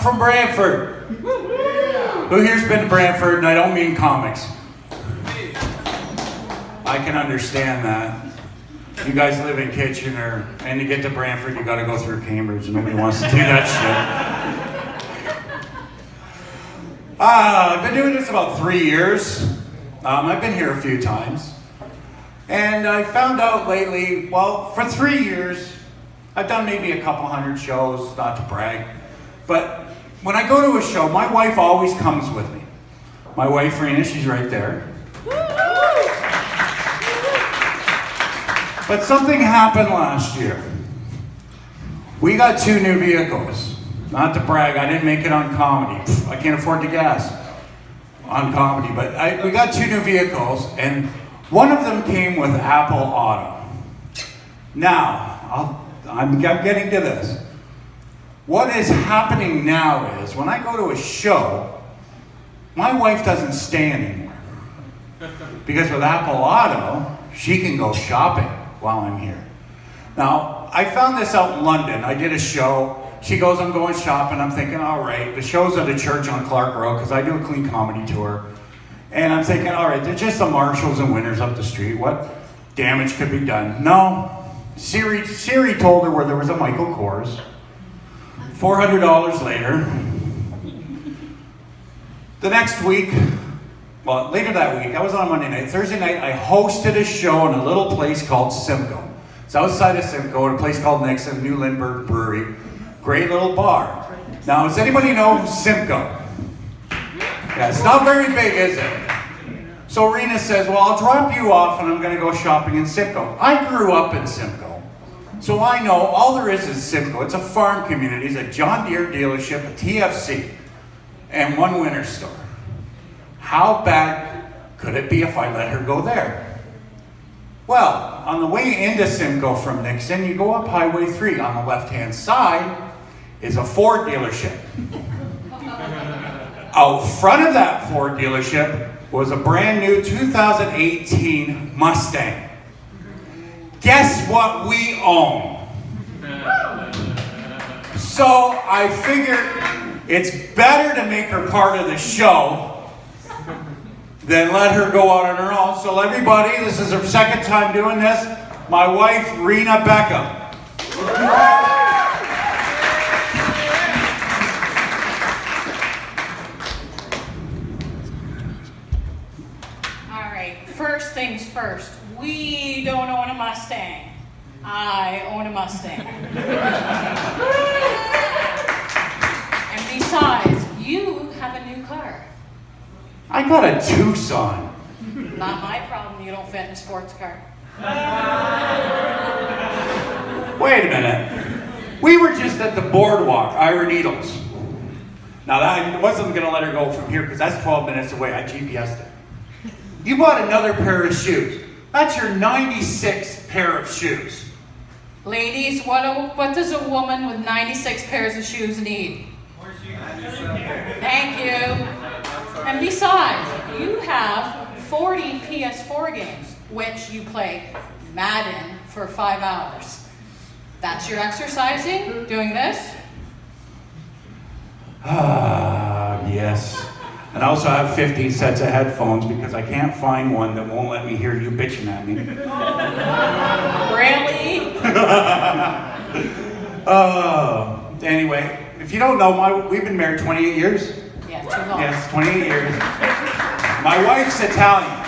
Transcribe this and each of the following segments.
from Brantford. Who here's been to Brantford? And I don't mean comics. I can understand that. You guys live in Kitchener, and to get to Brantford, you got to go through Cambridge. Nobody wants to do that shit. I've been doing this about 3 years. I've been here a few times. And I found out lately, well, for 3 years, I've done maybe a couple hundred shows, not to brag. But when I go to a show, my wife always comes with me. My wife, Rina, she's right there. But something happened last year. We got 2 new vehicles. Not to brag, I didn't make it on comedy. I can't afford the gas on comedy, but we got 2 new vehicles, and one of them came with Apple Auto. Now, I'm getting to this. What is happening now is, when I go to a show, my wife doesn't stay anymore. Because with Apple Auto, she can go shopping while I'm here. Now, I found this out in London. I did a show. She goes, I'm going shopping. I'm thinking, all right. The show's at a church on Clark Road, because I do a clean comedy tour. And I'm thinking, all right, they're just the Marshalls and Winners up the street. What damage could be done? No. Siri told her where there was a Michael Kors. $400 later. The next week, well, later that week, I was on Monday night. Thursday night, I hosted a show in a little place called Simcoe. It's outside of Simcoe, at a place called Nixon, New Lindbergh Brewery. Great little bar. Now, does anybody know Simcoe? Yeah, it's not very big, is it? So Rina says, well, I'll drop you off and I'm going to go shopping in Simcoe. I grew up in Simcoe. So I know all there is Simcoe. It's a farm community. It's a John Deere dealership, a TFC, and one winter store. How bad could it be if I let her go there? Well, on the way into Simcoe from Nixon, you go up Highway 3. On the left-hand side is a Ford dealership. Out front of that Ford dealership was a brand new 2018 Mustang. Guess what we own? So I figured it's better to make her part of the show than let her go out on her own. So everybody, this is her second time doing this. My wife, Rina Beckham. First things first, we don't own a Mustang. I own a Mustang. And besides, you have a new car. I got a Tucson. Not my problem, you don't fit in a sports car. Wait a minute. We were just at the boardwalk, Ira Needles. Now, I wasn't going to let her go from here because that's 12 minutes away. I GPSed it. You bought another pair of shoes. That's your 96th pair of shoes. Ladies, what does a woman with 96 pairs of shoes need? More shoes. Thank you. And besides, you have 40 PS4 games, which you play Madden for 5 hours. That's your exercising? Doing this? Yes. And I also have 50 sets of headphones because I can't find one that won't let me hear you bitching at me. Really? Anyway, if you don't know, we've been married 28 years. Yeah, too long. Yes, 28 years. My wife's Italian.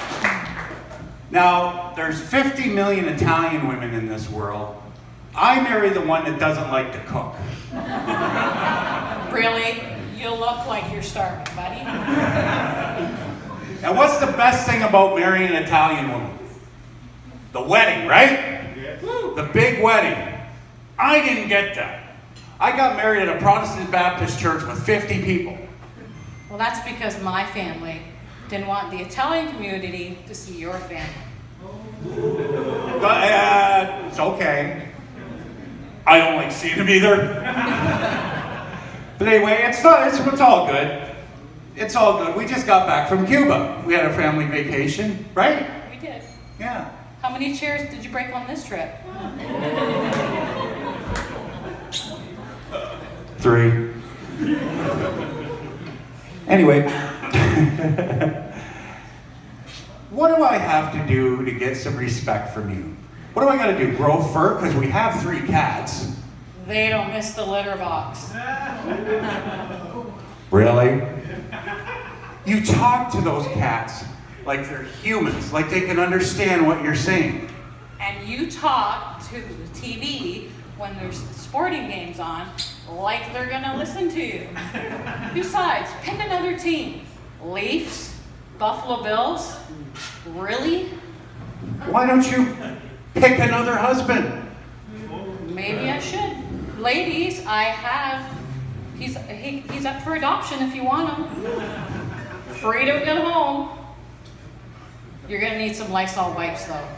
Now, there's 50 million Italian women in this world. I marry the one that doesn't like to cook. Really? You look like you're starving, buddy. And what's the best thing about marrying an Italian woman? The wedding, right? Yes. The big wedding. I didn't get that. I got married at a Protestant Baptist church with 50 people. Well, that's because my family didn't want the Italian community to see your family. It's okay. I don't like seeing them either. But anyway, it's all good. It's all good. We just got back from Cuba. We had a family vacation, right? We did. Yeah. How many chairs did you break on this trip? 3. Anyway, what do I have to do to get some respect from you? What do I gotta do? Grow fur? Because we have 3 cats. They don't miss the litter box. Really? You talk to those cats like they're humans, like they can understand what you're saying. And you talk to the TV when there's sporting games on like they're gonna listen to you. Besides, pick another team. Leafs? Buffalo Bills? Really? Why don't you pick another husband? Maybe I should. Ladies, I have. He's up for adoption if you want him. Free to get home. You're gonna need some Lysol wipes though.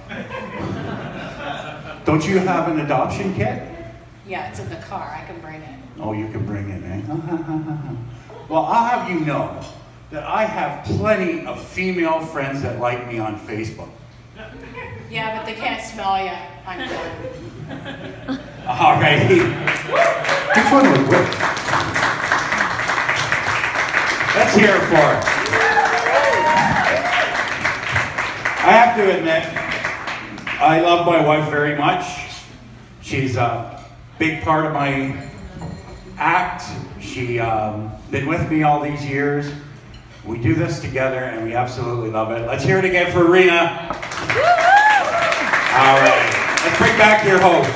Don't you have an adoption kit? Yeah, it's in the car. I can bring it. Oh, you can bring it, eh? Well, I'll have you know that I have plenty of female friends that like me on Facebook. Yeah, but they can't smell you. I'm good. All right. Which one was which? Let's hear it for it. I have to admit, I love my wife very much. She's a big part of my act. She's been with me all these years. We do this together and we absolutely love it. Let's hear it again for Rina. All right. Let's bring back your host.